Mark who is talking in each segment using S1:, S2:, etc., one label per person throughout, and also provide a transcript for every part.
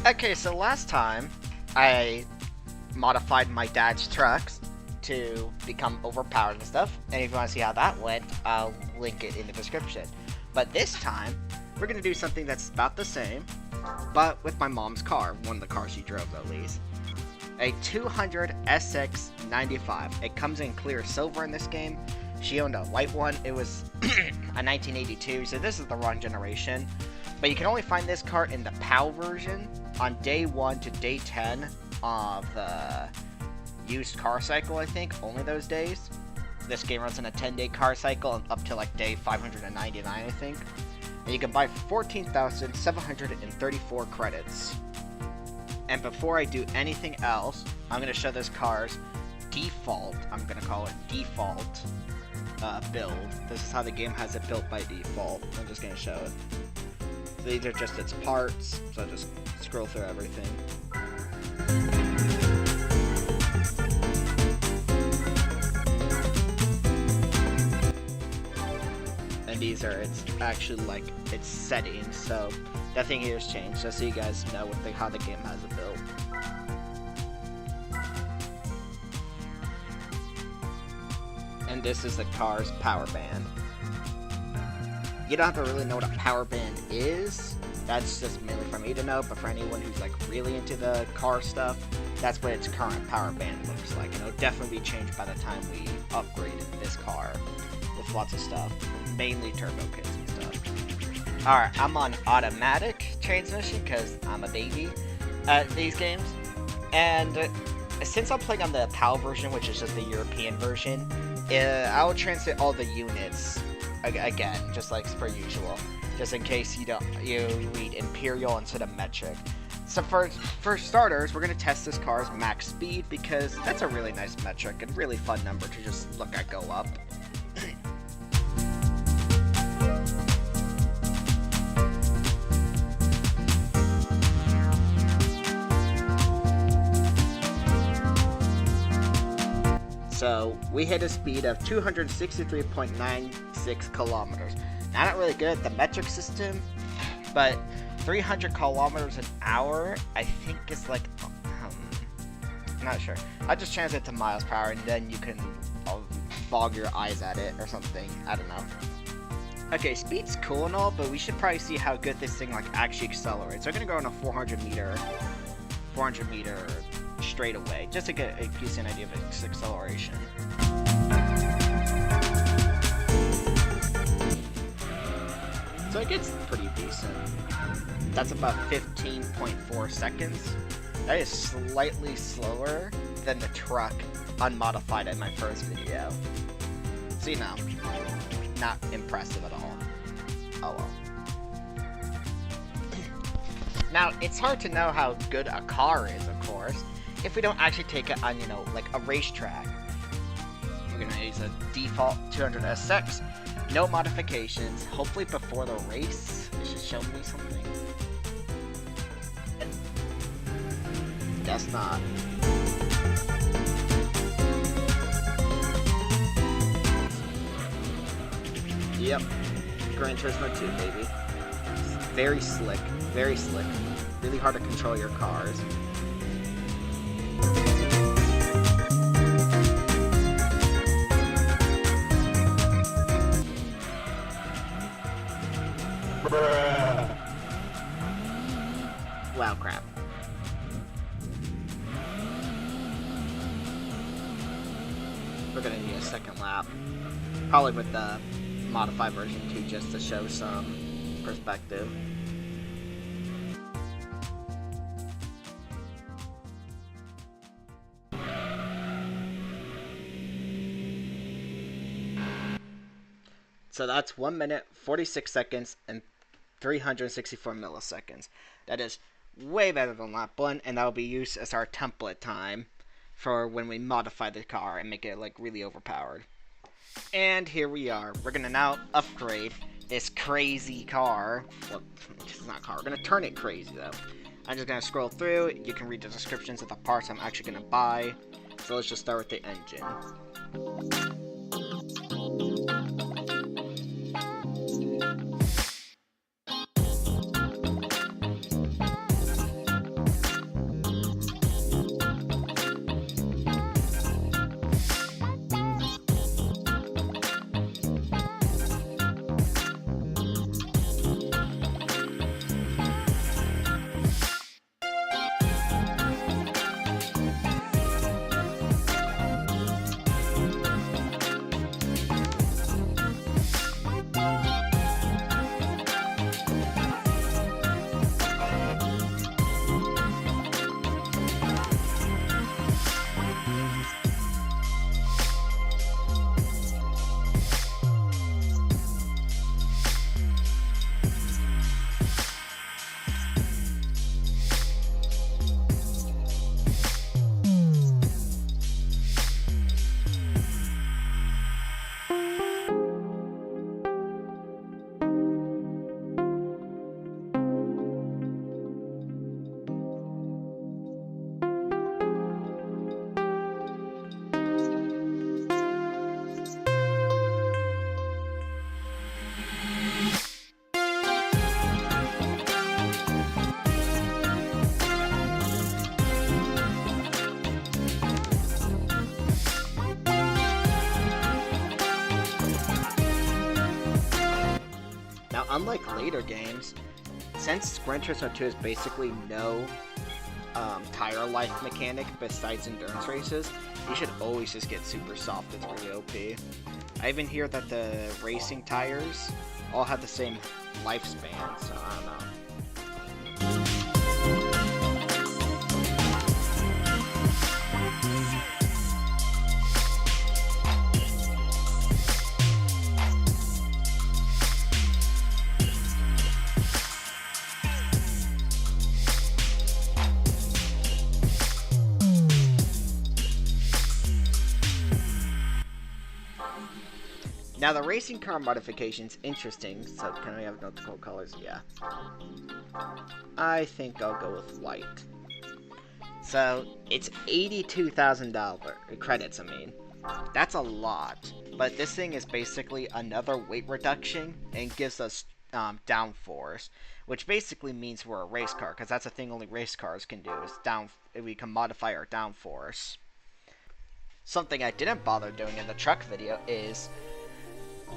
S1: Okay, so last time I modified my dad's trucks to become overpowered and stuff, and if you want to see how that went, I'll link it in the description. But this time, we're going to do something that's about the same, but with my mom's car, one of the cars she drove at least. A 200 SX95. It comes in clear silver in this game. She owned a white one. It was a 1982, so this is the wrong generation. But you can only find this car in the PAL version on day 1 to day 10 of the used car cycle, I think. Only those days. This game runs on a 10-day car cycle up to like day 599, I think. And you can buy 14,734 credits. And before I do anything else, I'm going to show this car's default, I'm going to call it default build. This is how the game has it built by default. I'm just going to show it. So these are just its parts, so I'll just scroll through everything. And these are its actually like its settings, so nothing here has changed, just so you guys know how the game has it built. And this is the car's power band. You don't have to really know what a power band is. That's just mainly for me to know, but for anyone who's like really into the car stuff, that's what its current power band looks like. And it'll definitely be changed by the time we upgrade this car with lots of stuff, mainly turbo kits and stuff. Alright, I'm on automatic transmission because I'm a baby at these games. And since I'm playing on the PAL version, which is just the European version, I will transit all the units again, just like per usual, just in case you read Imperial instead of metric. So for starters, we're going to test this car's max speed because that's a really nice metric and really fun number to just look at go up. So we hit a speed of 263.96 kilometers. Now, I'm not really good at the metric system, but 300 kilometers an hour, I think is like, I'm not sure. I'll just translate to miles per hour and then you can fog your eyes at it or something. I don't know. Okay, speed's cool and all, but we should probably see how good this thing like actually accelerates. So I'm gonna go on a 400 meter straight away, just to get a decent idea of its acceleration. So it gets pretty decent. That's about 15.4 seconds. That is slightly slower than the truck unmodified in my first video. So you know, not impressive at all. Oh well. Now, it's hard to know how good a car is, of course, if we don't actually take it on, you know, like a racetrack. We're gonna use a default 200 SX, no modifications. Hopefully before the race, it should show me something. Guess not. Yep, Gran Turismo 2, baby. Very slick, very slick. Really hard to control your cars. Wow, crap. We're gonna need a second lap. Probably with the modified version too, just to show some perspective. So that's 1 minute, 46 seconds, and 364 milliseconds. That is way better than lap 1, and that will be used as our template time for when we modify the car and make it like really overpowered. And here we are. We're gonna now upgrade this crazy car. Well, it's not a car. We're gonna turn it crazy though. I'm just gonna scroll through. You can read the descriptions of the parts I'm actually gonna buy. So let's just start with the engine. unlike later games, since Gran Turismo 2 is basically no tire life mechanic besides endurance races, you should always just get super soft. It's really OP. I even hear that the racing tires all have the same lifespan, so I don't know. Now the racing car modification's interesting, so can we have multiple colors? Yeah. I think I'll go with white. So, it's $82,000 credits, I mean. That's a lot. But this thing is basically another weight reduction and gives us downforce, which basically means we're a race car, because that's a thing only race cars can do, is we can modify our downforce. Something I didn't bother doing in the truck video is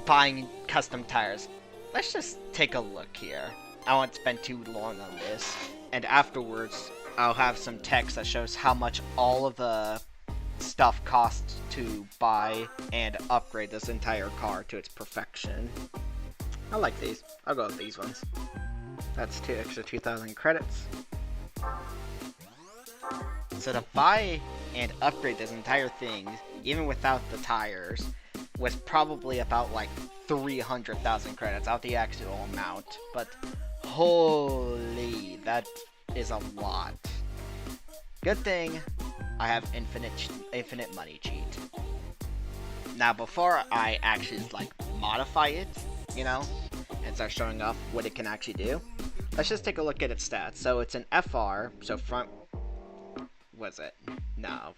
S1: buying custom tires. Let's just take a look here. I won't spend too long on this, and afterwards I'll have some text that shows how much all of the stuff costs to buy and upgrade this entire car to its perfection. I like these. I'll go with these ones. That's extra 2,000 credits. So to buy and upgrade this entire thing, even without the tires, was probably about like 300,000 credits, out the actual amount, but holy, that is a lot. Good thing I have infinite money cheat. Now before I actually like modify it, you know, and start showing off what it can actually do, let's just take a look at its stats. So it's an FR, so front, what's it? No.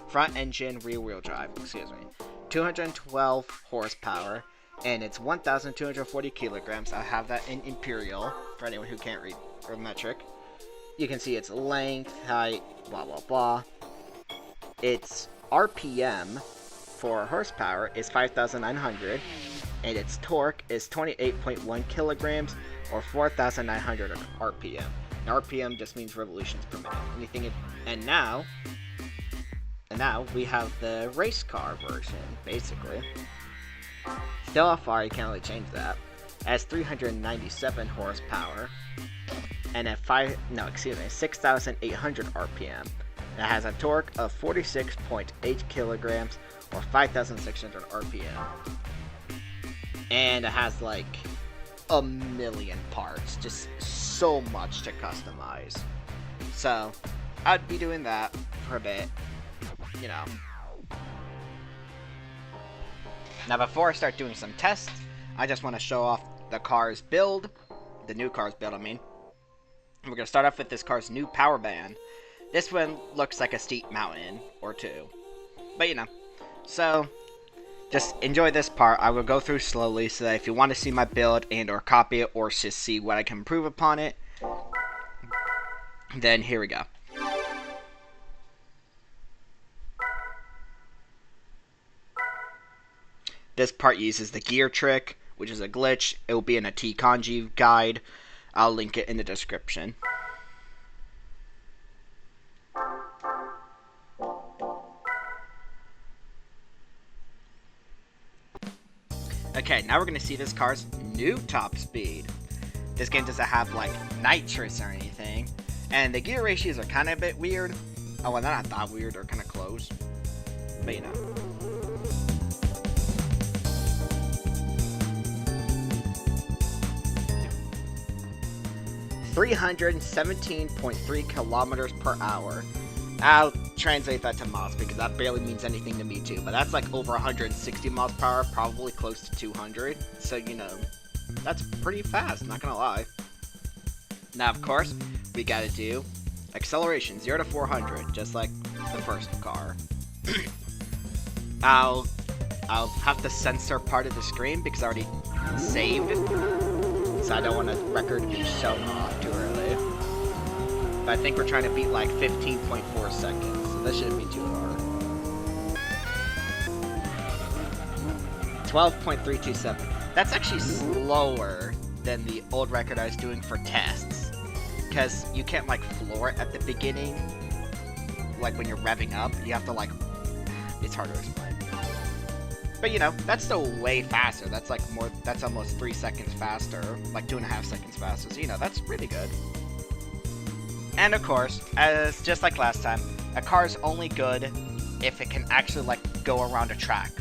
S1: Front engine, rear wheel drive, excuse me. 212 horsepower, and it's 1,240 kilograms. I have that in imperial for anyone who can't read metric. You can see its length, height, blah blah blah. Its RPM for horsepower is 5,900, and its torque is 28.1 kilograms or 4,900 RPM. Now, RPM just means revolutions per minute. And now we have the race car version, basically. Still FR, you can't really change that. It has 397 horsepower, and at 6,800 RPM. It has a torque of 46.8 kilograms or 5,600 RPM. And it has like a million parts, just so much to customize. So, I'd be doing that for a bit. You know. Now before I start doing some tests, I just want to show off the car's build, the new car's build I mean. We're going to start off with this car's new power band. This one looks like a steep mountain or two, but you know. So just enjoy this part. I will go through slowly so that if you want to see my build and or copy it or just see what I can improve upon it, then here we go. This part uses the gear trick, which is a glitch. It will be in a T-Kanji guide. I'll link it in the description. Okay, now we're going to see this car's new top speed. This game doesn't have, like, nitrous or anything. And the gear ratios are kind of a bit weird. Oh, well, they're not that weird. They're kind of close. But, you know. 317.3 kilometers per hour. I'll translate that to miles because that barely means anything to me too, but that's like over 160 miles per hour, probably close to 200, so you know, that's pretty fast, not gonna lie. Now of course, we gotta do acceleration, 0 to 400, just like the first car. I'll have to censor part of the screen because I already saved it. So I don't want the record to be shown off too early. But I think we're trying to beat like 15.4 seconds. So this shouldn't be too hard. 12.327. That's actually slower than the old record I was doing for tests. Because you can't, like, floor it at the beginning. Like, when you're revving up, you have to, like... It's hard to explain. But, you know, that's still way faster. That's, like, more... That's almost 3 seconds faster. Like, 2.5 seconds faster. So, you know, that's really good. And, of course, as just like last time, a car is only good if it can actually, like, go around a track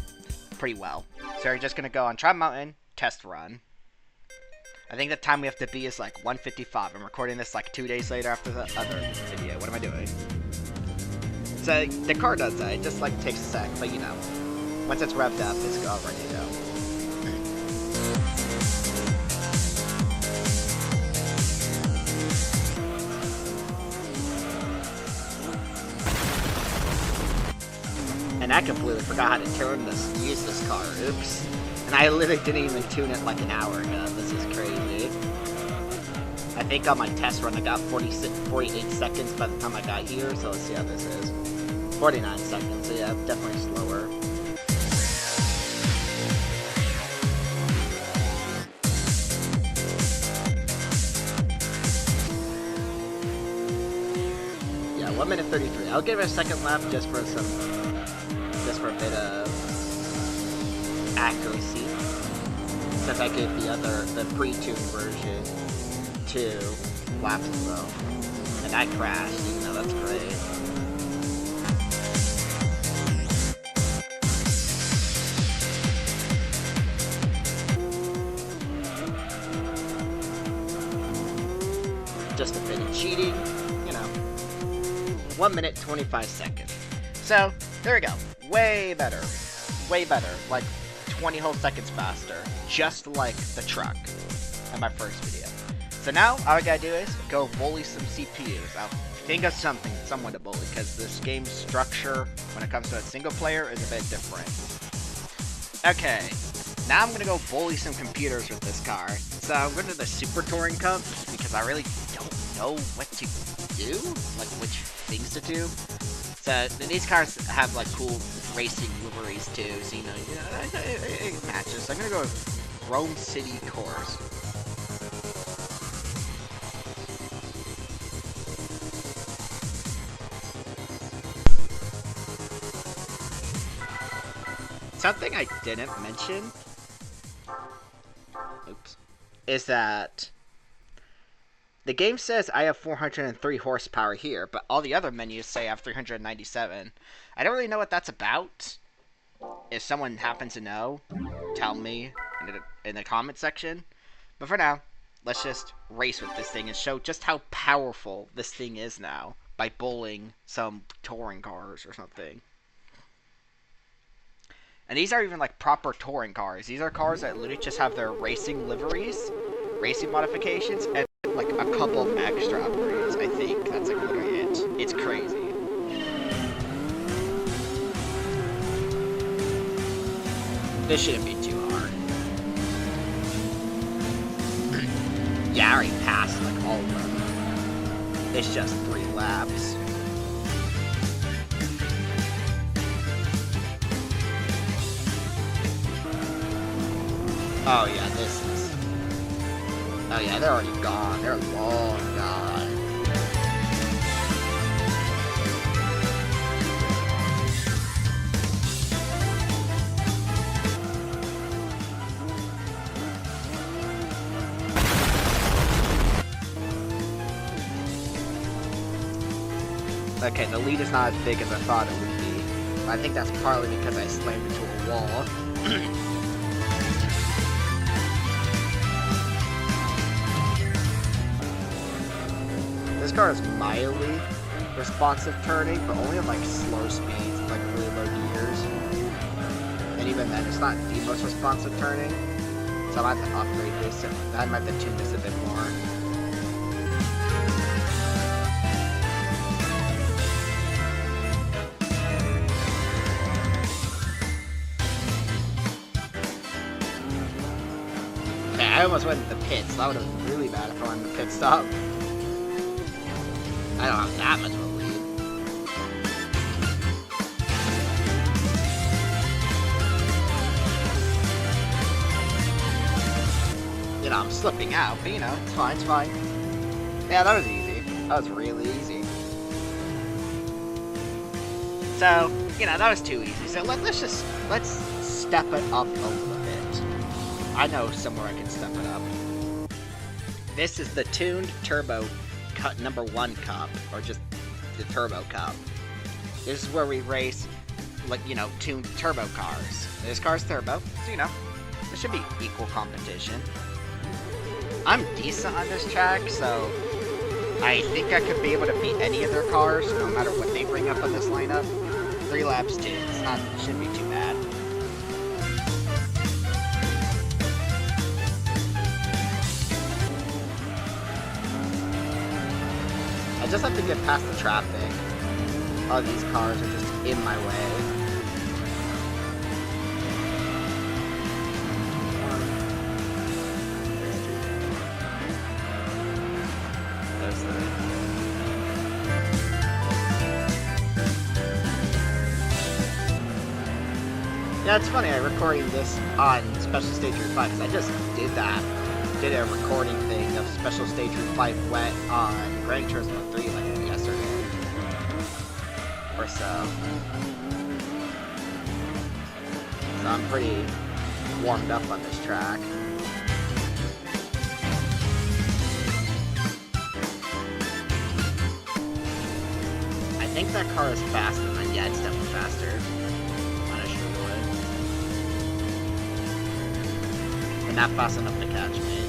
S1: pretty well. So, you're just gonna go on Tri Mountain, test run. I think the time we have to be is like 1:55. I'm recording this like 2 days later after the other video. What am I doing? So the car does that. It just like takes a sec, but you know, once it's revved up, it's all ready to go. And I completely forgot how to use this car. Oops. And I literally didn't even tune it like an hour ago. This is crazy. I think on my test run I got 48 seconds by the time I got here, so let's see how this is. 49 seconds, so yeah, definitely slower. Yeah, 1 minute 33. I'll give it a second lap just for a bit of accuracy, since I gave the pre-tuned version 2 laps ago, and I crashed, even though that's great. Just a bit of cheating, you know. 1 minute 25 seconds. So, there we go. Way better. Way better. Like, 20 whole seconds faster, just like the truck in my first video. So now, all I gotta do is go bully some CPUs. I'll think of someone to bully, because this game's structure, when it comes to a single player, is a bit different. Okay, now I'm gonna go bully some computers with this car. So I'm going to the Super Touring Cup, because I really don't know what to do, like which things to do. So these cars have like cool racing liveries too, so you know, it matches. So I'm gonna go with Rome City Course. Something I didn't mention, oops, is that the game says I have 403 horsepower here, but all the other menus say I have 397. I don't really know what that's about. If someone happens to know, tell me in the comment section. But for now, let's just race with this thing and show just how powerful this thing is now by bullying some touring cars or something. And these are even like proper touring cars. These are cars that literally just have their racing liveries, racing modifications, and like a couple of extra upgrades. I think that's like literally it. It's crazy. This shouldn't be too hard. Yeah, I already passed like all of them. It's just 3 laps. Oh yeah, this is... Oh yeah, they're already gone. They're long gone. Okay, the lead is not as big as I thought it would be. But I think that's partly because I slammed into a wall. This car is mildly responsive turning, but only at like slow speeds, like really low gears. And even then, it's not the most responsive turning. So I might have to upgrade this, and I might have to tune this a bit more. Okay, I almost went into the pits. That would have been really bad if I went in the pit stop. I don't have that much of a lead. You know, I'm slipping out, but you know, it's fine, it's fine. Yeah, that was easy. That was really easy. So, you know, that was too easy. So let's step it up a little bit. I know somewhere I can step it up. This is the tuned turbo cut #1 cup, or just the turbo cup. This is where we race, like, you know, tuned turbo cars. This car's turbo, so you know, this should be equal competition. I'm decent on this track, so I think I could be able to beat any of their cars, no matter what they bring up on this lineup. 3 laps too. Shouldn't be too bad. I just have to get past the traffic. All these cars are just in my way. Yeah, it's funny, I'm recording this on Special Stage Route 5, because I just did that. Did a recording thing of Special Stage Route 5 wet on Gran Turismo 3 like yesterday. Or so. So I'm pretty warmed up on this track. I think that car is faster than, yeah, it's definitely faster. But not fast enough to catch me.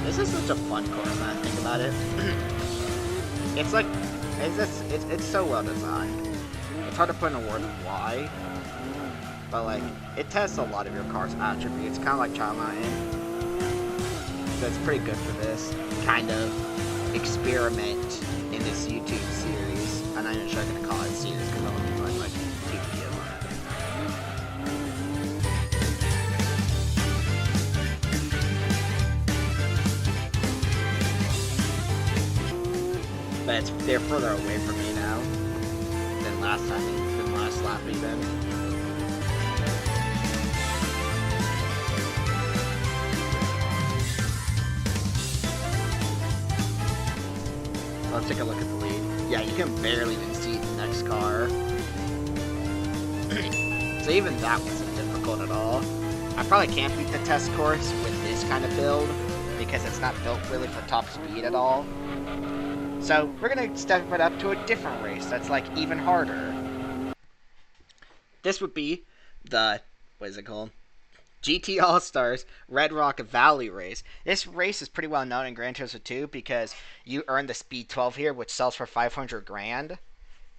S1: This is such a fun course when I think about it. It's like, it's so well designed. It's hard to put in a word of why, but like, it tests a lot of your car's attributes, kind of like Child Mountain. So it's pretty good for this kind of experiment in this YouTube series. I'm not even sure I'm going to call it series because I'll be doing like 2 videos on it. But they're further away from me now than last time, than last lap even. Let's take a look at the lead. Yeah, you can barely even see the next car. So even that wasn't difficult at all. I probably can't beat the test course with this kind of build because it's not built really for top speed at all. So we're gonna step it up to a different race that's like even harder. This would be the, what is it called? GT All-Stars Red Rock Valley race. This race is pretty well known in Gran Turismo 2 because you earn the Speed 12 here, which sells for 500 grand,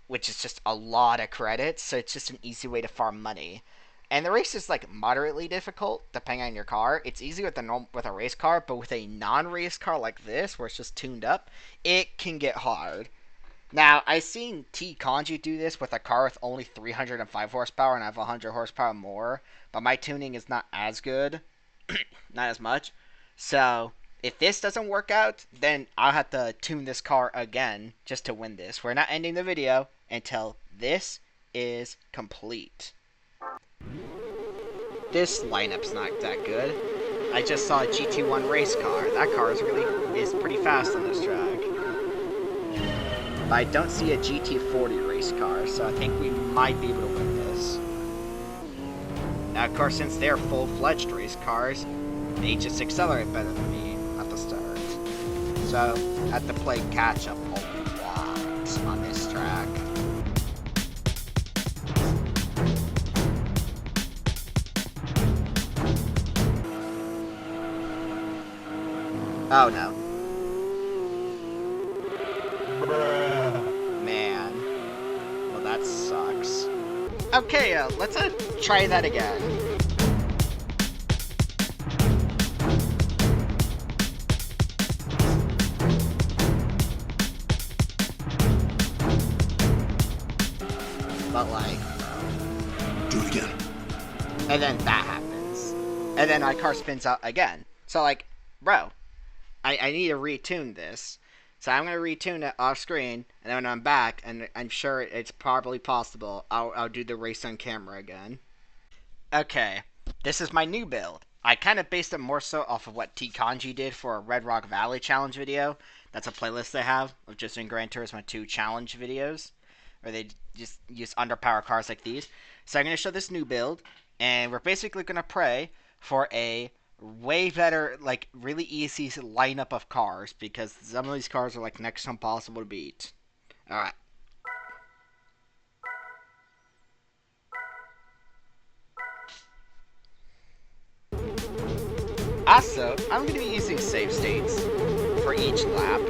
S1: which is just a lot of credits, so it's just an easy way to farm money. And the race is like moderately difficult depending on your car. It's easy with a race car, but with a non-race car like this, where it's just tuned up, it can get hard. Now, I've seen T-Conju do this with a car with only 305 horsepower, and I have 100 horsepower more, but my tuning is not as good, not as much. So, if this doesn't work out, then I'll have to tune this car again just to win this. We're not ending the video until this is complete. This lineup's not that good. I just saw a GT1 race car. That car is pretty fast on this track. But I don't see a GT40 race car, so I think we might be able to win this. Now, of course, since they're full-fledged race cars, they just accelerate better than me at the start. So, I have to play catch-up a lot on this track. Oh no. Man. Well, that sucks. Okay, let's try that again. But like...
S2: do it again.
S1: And then that happens. And then my car spins out again. So like, bro, I need to retune this. So I'm gonna retune it off screen, and then when I'm back, and I'm sure it's probably possible, I'll do the race on camera again. Okay, this is my new build. I kind of based it more so off of what T Kanji did for a Red Rock Valley challenge video. That's a playlist they have of just in Gran Turismo 2 challenge videos, where they just use underpowered cars like these. So I'm gonna show this new build, and we're basically gonna pray for a way better, like, really easy lineup of cars, because some of these cars are, like, next to impossible to beat. Alright. Also, I'm going to be using save states for each lap,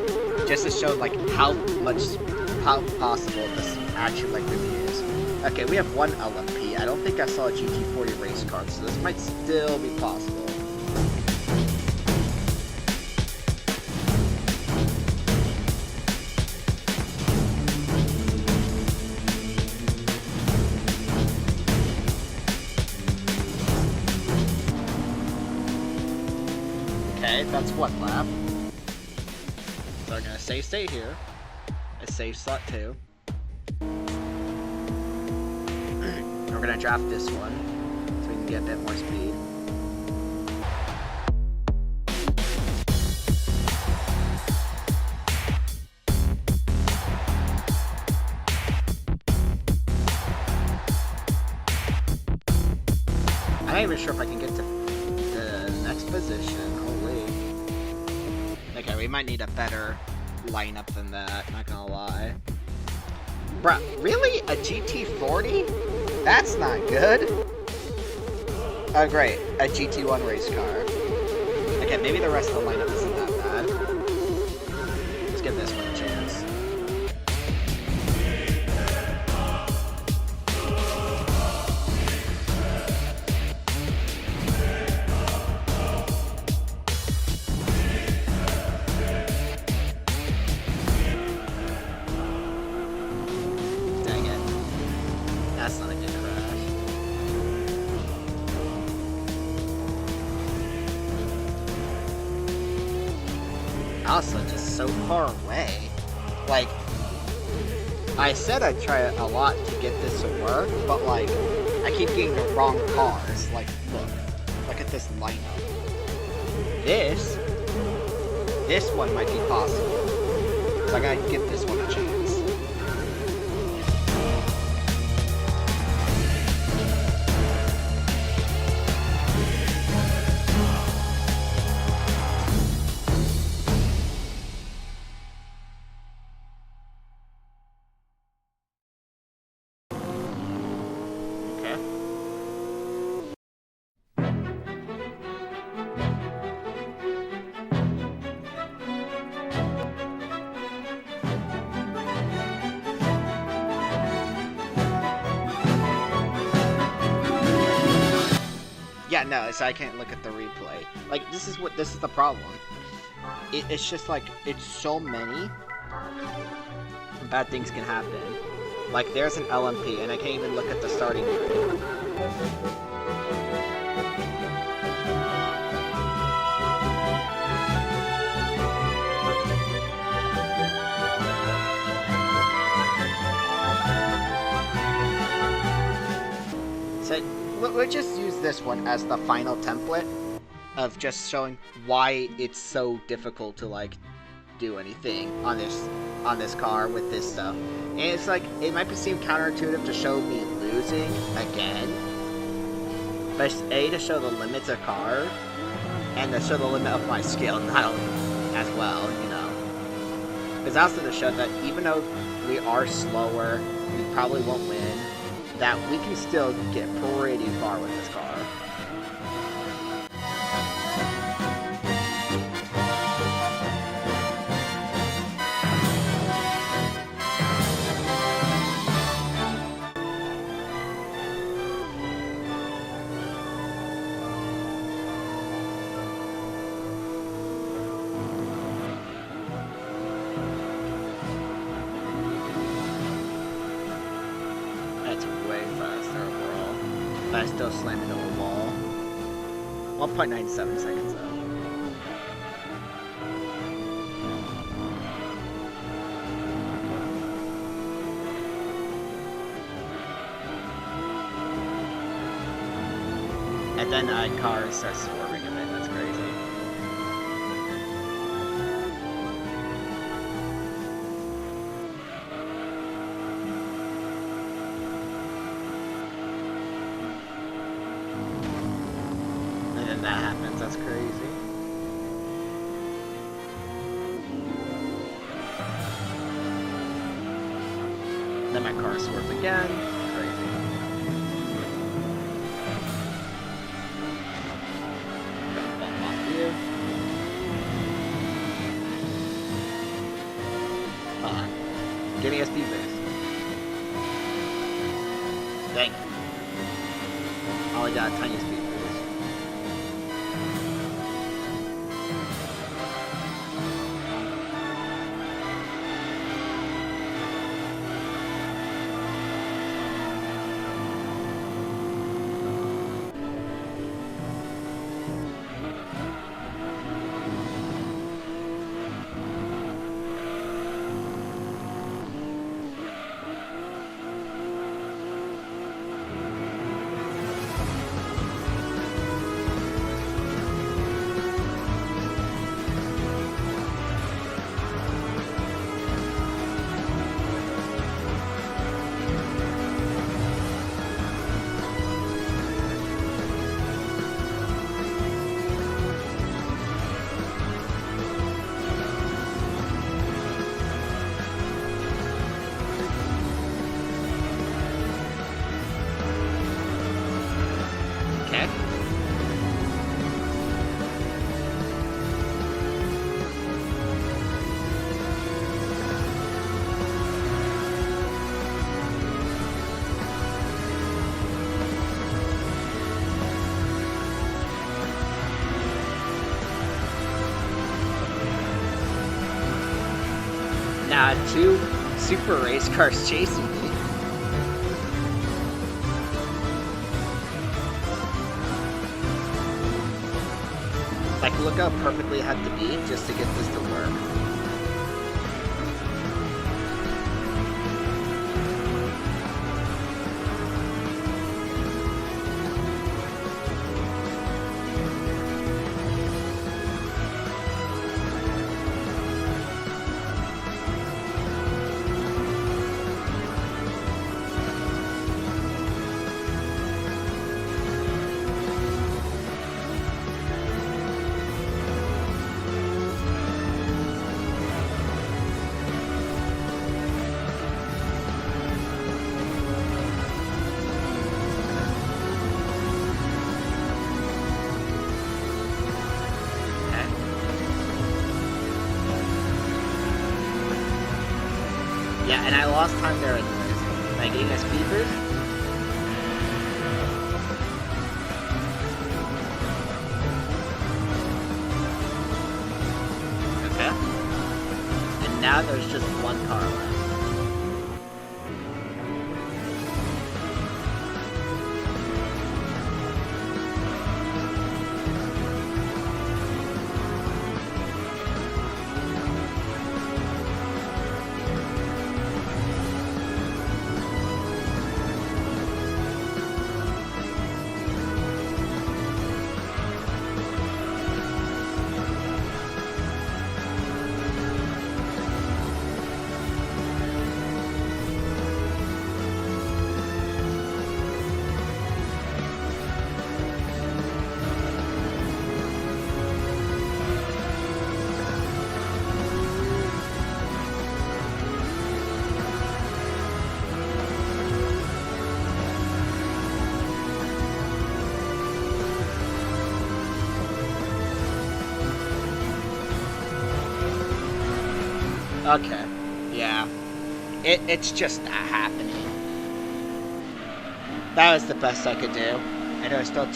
S1: just to show, like, how possible this actually, like, really is. Okay, we have one LMP. I don't think I saw a GT40 race car, so this might still be possible. Okay, that's one lap. So I'm gonna save state here. A save slot 2. We're gonna draft this one so we can get a bit more speed. I'm not even sure if I can get to the next position. Okay, we might need a better lineup than that, not gonna lie. Bruh, really? A GT40? That's not good. Oh great, a GT1 race car. Okay, maybe the rest of the lineup isn't that bad. Let's give this one a chance. That's not a good crash. Also, just so far away. Like, I said I'd try a lot to get this to work, but like, I keep getting the wrong cars. Like, look at this lineup. This one might be possible. So I gotta give this one a chance. Yeah, no, so I can't look at the replay. Like, this is the problem. It's just like, it's so many bad things can happen. Like, there's an LMP, and I can't even look at the starting grid. So, we'll just use this one as the final template of just showing why it's so difficult to, like, do anything on this car with this stuff. And it's like, it might seem counterintuitive to show me losing again, but it's A, to show the limits of car, and to show the limit of my skill, not only as well, you know. It's also to show that even though we are slower, we probably won't win, that we can still get pretty far with this car. That's way faster overall. But I still slammed into a wall. 1.97 seconds though. then a car starts swerving a bit. That's crazy. And then that happens. That's crazy. Then my car swerves again. Crazy. Bump off you. Come on. Give me a speed boost. Dang it. I only got a tiny speed boost. Now, 2 super race cars chasing me. Like, look how perfectly I have to be just to get this to work. Yeah, and I lost time there anyways. Am I getting a speed boost? Okay. And now there's just 1 car left. Okay, yeah. It's just not happening. That was the best I could do. And I was still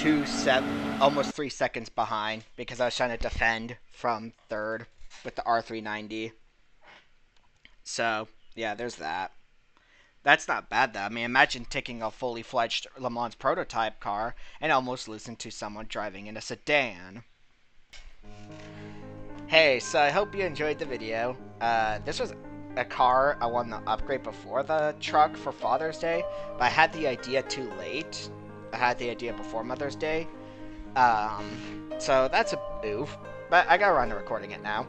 S1: almost 3 seconds behind because I was trying to defend from 3rd with the R390. So, yeah, there's that. That's not bad though. I mean, imagine taking a fully fledged Le Mans prototype car and almost losing to someone driving in a sedan. Hey, so I hope you enjoyed the video. This was a car I wanted to upgrade before the truck for Father's Day, but I had the idea too late. I had the idea before Mother's Day, So that's a oof. But I got around to recording it now.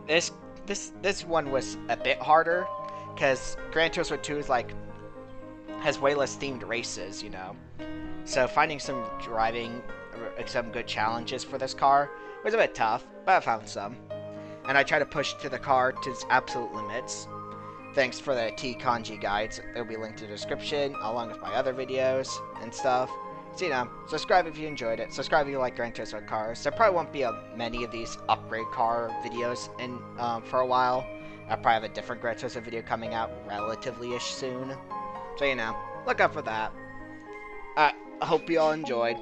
S1: This one was a bit harder because Gran Turismo 2 is like has way less themed races, you know. So finding some good challenges for this car was a bit tough, but I found some. And I try to push to the car to its absolute limits. Thanks for the T-Kanji guides. They'll be linked in the description, along with my other videos and stuff. So, you know, subscribe if you enjoyed it. Subscribe if you like Gran Turismo cars. There probably won't be many of these upgrade car videos for a while. I'll probably have a different Gran Turismo video coming out relatively-ish soon. So, you know, look out for that. I hope you all enjoyed.